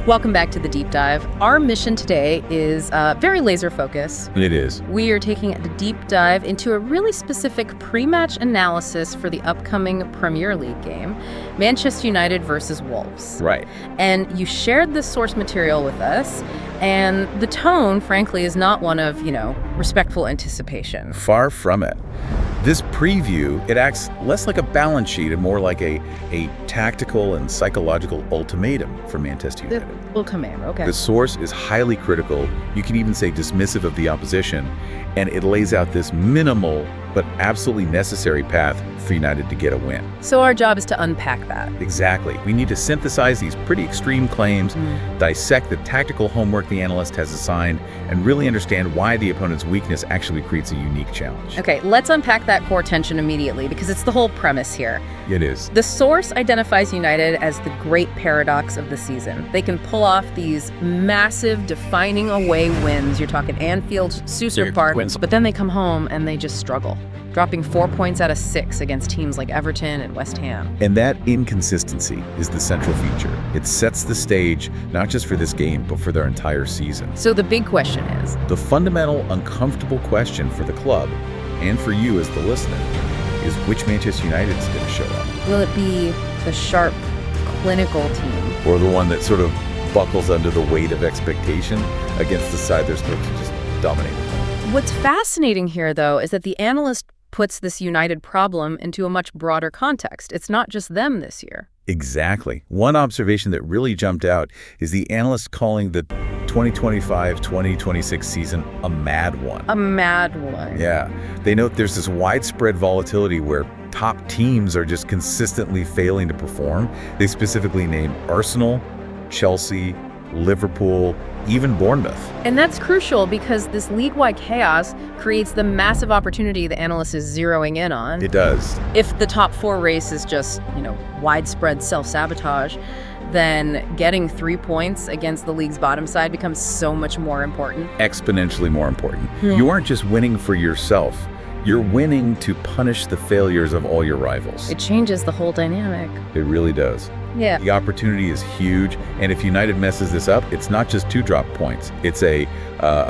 Welcome back to the Deep Dive. Our mission today is very laser focused. It is. We are taking a deep dive into a really specific pre-match analysis for the upcoming Premier League game, Manchester United versus Wolves. Right. And you shared this source material with us, and the tone, frankly, is not one of, respectful anticipation. Far from it. This preview, it acts less like a balance sheet and more like a tactical and psychological ultimatum for Manchester United. Ultimatum, okay. The source is highly critical, you can even say dismissive of the opposition, and it lays out this minimal but absolutely necessary path for United to get a win. So our job is to unpack that. Exactly. We need to synthesize these pretty extreme claims, dissect the tactical homework the analyst has assigned, and really understand why the opponent's weakness actually creates a unique challenge. Okay, let's unpack that core tension immediately, because it's the whole premise here. It is. The source identifies United as the great paradox of the season. They can pull off these massive, defining away wins. You're talking Anfield, Sousa Park, but then they come home and they just struggle, dropping 4 points out of 6 against teams like Everton and West Ham. And that inconsistency is the central feature. It sets the stage, not just for this game, but for their entire season. So the big question is? The fundamental, uncomfortable question for the club, and for you as the listener, is which Manchester United is going to show up? Will it be the sharp, clinical team? Or the one that sort of buckles under the weight of expectation against the side they're supposed to just dominate? What's fascinating here, though, is that the analyst puts this United problem into a much broader context. It's not just them this year. Exactly. One observation that really jumped out is the analyst calling the 2025-2026 season a mad one. A mad one. Yeah. They note there's this widespread volatility where top teams are just consistently failing to perform. They specifically name Arsenal, Chelsea, Liverpool, even Bournemouth. And that's crucial because this league-wide chaos creates the massive opportunity the analyst is zeroing in on. It does. If the top 4 race is just, widespread self-sabotage, then getting 3 points against the league's bottom side becomes so much more important. Exponentially more important. You aren't just winning for yourself. You're winning to punish the failures of all your rivals. It changes the whole dynamic. It really does. Yeah. The opportunity is huge, and if United messes this up, it's not just 2 drop points. It's a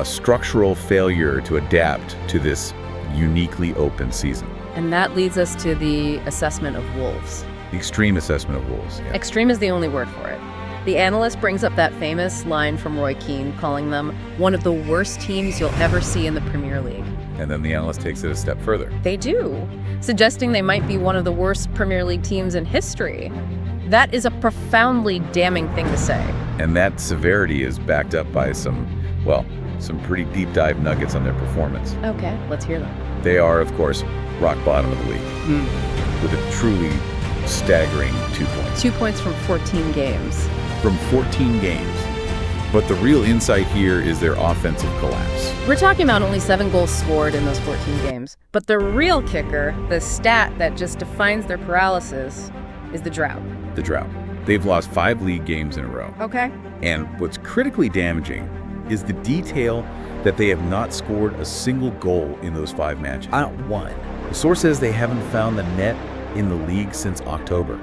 structural failure to adapt to this uniquely open season. And that leads us to the assessment of Wolves. The extreme assessment of Wolves. Yeah. Extreme is the only word for it. The analyst brings up that famous line from Roy Keane, calling them one of the worst teams you'll ever see in the Premier League. And then the analyst takes it a step further. They do, suggesting they might be one of the worst Premier League teams in history. That is a profoundly damning thing to say. And that severity is backed up by some pretty deep dive nuggets on their performance. Okay, let's hear them. They are, of course, rock bottom of the league, with a truly staggering 2 points. 2 points from 14 games. From 14 games. But the real insight here is their offensive collapse. We're talking about only 7 goals scored in those 14 games. But the real kicker, the stat that just defines their paralysis, is the drought. The drought. They've lost 5 league games in a row. Okay. And what's critically damaging is the detail that they have not scored a single goal in those 5 matches. Not one. The source says they haven't found the net in the league since October.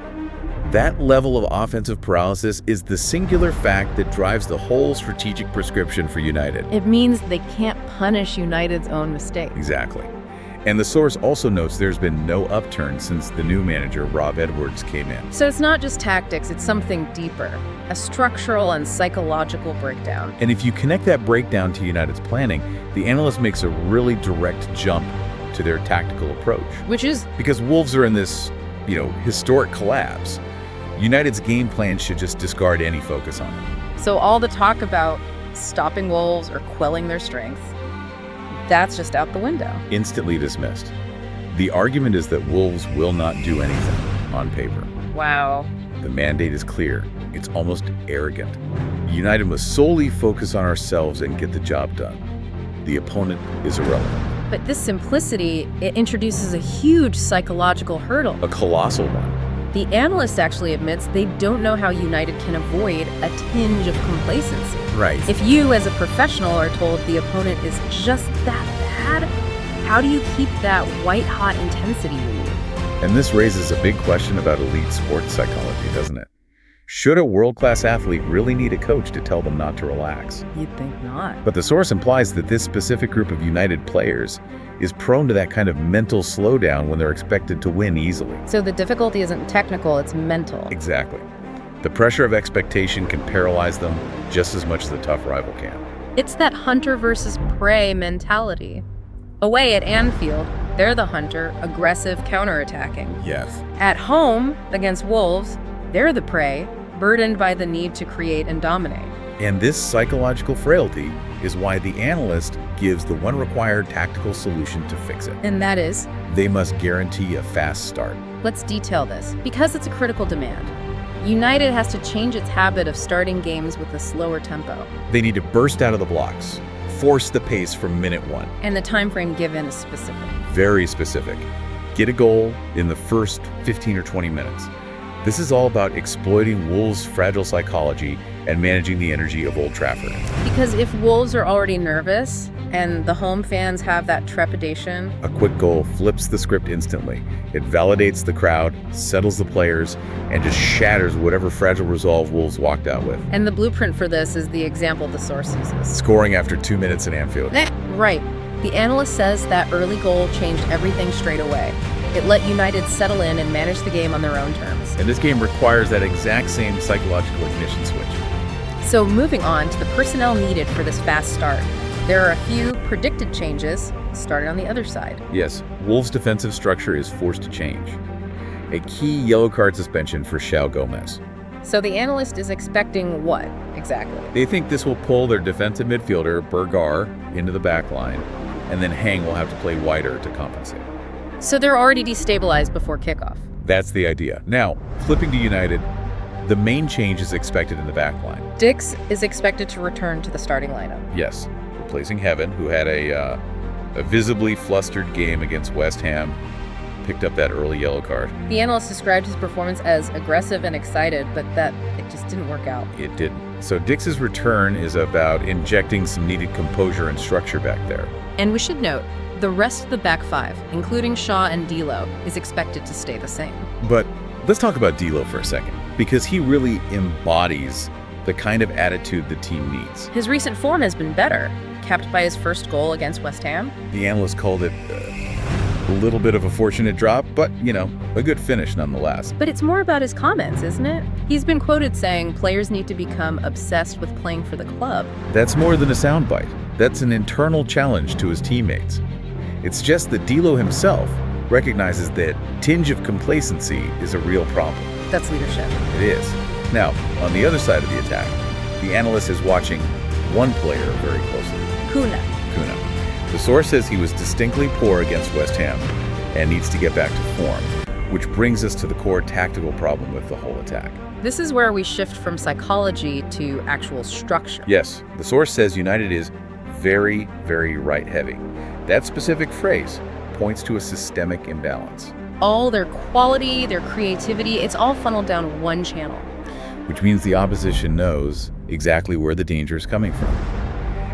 That level of offensive paralysis is the singular fact that drives the whole strategic prescription for United. It means they can't punish United's own mistakes. Exactly. And the source also notes there's been no upturn since the new manager, Rob Edwards, came in. So it's not just tactics, it's something deeper, a structural and psychological breakdown. And if you connect that breakdown to United's planning, the analyst makes a really direct jump to their tactical approach. Which is? Because Wolves are in this, historic collapse. United's game plan should just discard any focus on it. So all the talk about stopping Wolves or quelling their strength, that's just out the window. Instantly dismissed. The argument is that Wolves will not do anything on paper. Wow. The mandate is clear. It's almost arrogant. United must solely focus on ourselves and get the job done. The opponent is irrelevant. But this simplicity, it introduces a huge psychological hurdle. A colossal one. The analyst actually admits they don't know how United can avoid a tinge of complacency. Right. If you, as a professional, are told the opponent is just that bad, how do you keep that white-hot intensity you need? And this raises a big question about elite sports psychology, doesn't it? Should a world-class athlete really need a coach to tell them not to relax? You'd think not. But the source implies that this specific group of United players is prone to that kind of mental slowdown when they're expected to win easily. So the difficulty isn't technical, it's mental. Exactly. The pressure of expectation can paralyze them just as much as a tough rival can. It's that hunter versus prey mentality. Away at Anfield, they're the hunter, aggressive, counterattacking. Yes. At home, against Wolves, they're the prey, burdened by the need to create and dominate. And this psychological frailty is why the analyst gives the one required tactical solution to fix it. And that is? They must guarantee a fast start. Let's detail this, because it's a critical demand. United has to change its habit of starting games with a slower tempo. They need to burst out of the blocks, force the pace from minute 1. And the time frame given is specific. Very specific. Get a goal in the first 15 or 20 minutes. This is all about exploiting Wolves' fragile psychology and managing the energy of Old Trafford. Because if Wolves are already nervous and the home fans have that trepidation, a quick goal flips the script instantly. It validates the crowd, settles the players, and just shatters whatever fragile resolve Wolves walked out with. And the blueprint for this is the example the source uses. Scoring after 2 minutes at Anfield. Right. The analyst says that early goal changed everything straight away. It let United settle in and manage the game on their own terms. And this game requires that exact same psychological ignition switch. So moving on to the personnel needed for this fast start. There are a few predicted changes started on the other side. Yes, Wolves' defensive structure is forced to change. A key yellow card suspension for João Gomez. So the analyst is expecting what, exactly? They think this will pull their defensive midfielder, Bergar, into the back line, and then Hang will have to play wider to compensate. So they're already destabilized before kickoff. That's the idea. Now, flipping to United, the main change is expected in the back line. Dix is expected to return to the starting lineup. Yes, replacing Heaven, who had a visibly flustered game against West Ham, picked up that early yellow card. The analyst described his performance as aggressive and excited, but that it just didn't work out. It didn't. So Dix's return is about injecting some needed composure and structure back there. And we should note, the rest of the back five, including Shaw and D'Lo, is expected to stay the same. But let's talk about D'Lo for a second, because he really embodies the kind of attitude the team needs. His recent form has been better, capped by his first goal against West Ham. The analyst called it a little bit of a fortunate drop, but, a good finish nonetheless. But it's more about his comments, isn't it? He's been quoted saying players need to become obsessed with playing for the club. That's more than a soundbite. That's an internal challenge to his teammates. It's just that D'Lo himself recognizes that tinge of complacency is a real problem. That's leadership. It is. Now, on the other side of the attack, the analyst is watching one player very closely. Kuna. The source says he was distinctly poor against West Ham and needs to get back to form, which brings us to the core tactical problem with the whole attack. This is where we shift from psychology to actual structure. Yes, the source says United is very, very right-heavy. That specific phrase points to a systemic imbalance. All their quality, their creativity, it's all funneled down one channel. Which means the opposition knows exactly where the danger is coming from.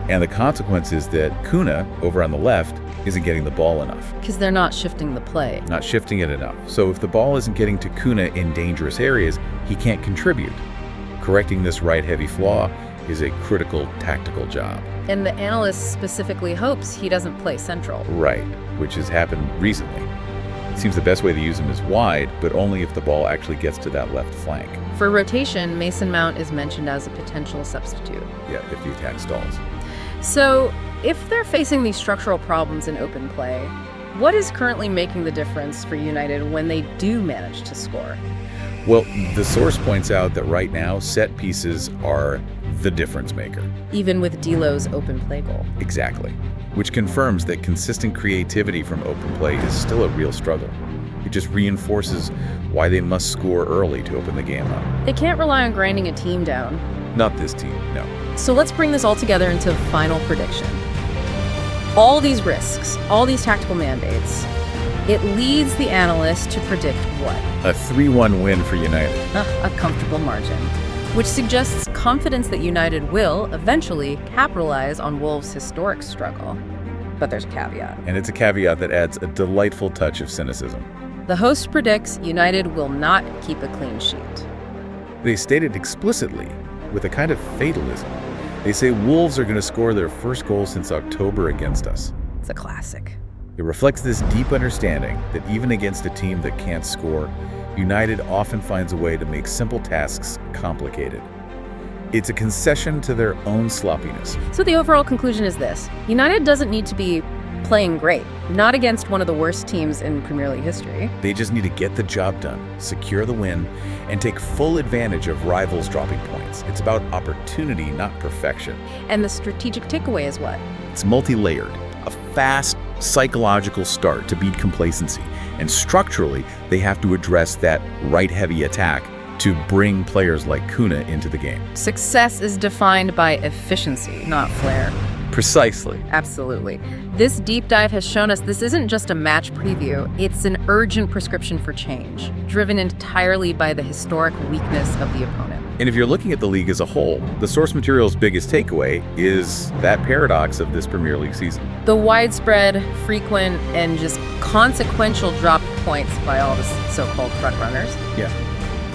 And the consequence is that Kuna, over on the left, isn't getting the ball enough. Because they're not shifting the play. Not shifting it enough. So if the ball isn't getting to Kuna in dangerous areas, he can't contribute. Correcting this right-heavy flaw is a critical tactical job. And the analyst specifically hopes he doesn't play central. Right, which has happened recently. It seems the best way to use him is wide, but only if the ball actually gets to that left flank. For rotation, Mason Mount is mentioned as a potential substitute. Yeah, if the attack stalls. So, if they're facing these structural problems in open play, what is currently making the difference for United when they do manage to score? Well, the source points out that right now, set pieces are the difference maker. Even with D'Lo's open play goal. Exactly. Which confirms that consistent creativity from open play is still a real struggle. It just reinforces why they must score early to open the game up. They can't rely on grinding a team down. Not this team, no. So let's bring this all together into a final prediction. All these risks, all these tactical mandates, it leads the analyst to predict what? A 3-1 win for United. A comfortable margin, which suggests confidence that United will eventually capitalize on Wolves' historic struggle. But there's a caveat. And it's a caveat that adds a delightful touch of cynicism. The host predicts United will not keep a clean sheet. They state it explicitly, with a kind of fatalism. They say Wolves are going to score their first goal since October against us. It's a classic. It reflects this deep understanding that even against a team that can't score, United often finds a way to make simple tasks complicated. It's a concession to their own sloppiness. So the overall conclusion is this: United doesn't need to be playing great, not against one of the worst teams in Premier League history. They just need to get the job done, secure the win, and take full advantage of rivals dropping points. It's about opportunity, not perfection. And the strategic takeaway is what? It's multi-layered, a fast psychological start to beat complacency. And structurally, they have to address that right-heavy attack to bring players like Kuna into the game. Success is defined by efficiency, not flair. Precisely. Absolutely. This deep dive has shown us this isn't just a match preview, it's an urgent prescription for change, driven entirely by the historic weakness of the opponent. And if you're looking at the league as a whole, the source material's biggest takeaway is that paradox of this Premier League season. The widespread, frequent, and just consequential drop points by all the so-called frontrunners. Yeah.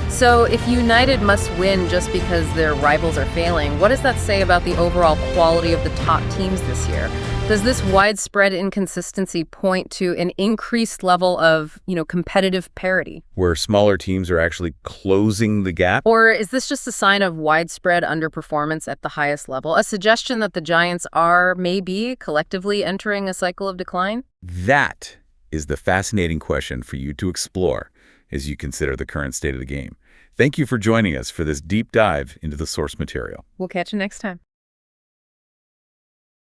So if United must win just because their rivals are failing, what does that say about the overall quality of the top teams this year? Does this widespread inconsistency point to an increased level of, competitive parity? Where smaller teams are actually closing the gap? Or is this just a sign of widespread underperformance at the highest level? A suggestion that the Giants are, maybe, collectively entering a cycle of decline? That is the fascinating question for you to explore as you consider the current state of the game. Thank you for joining us for this deep dive into the source material. We'll catch you next time.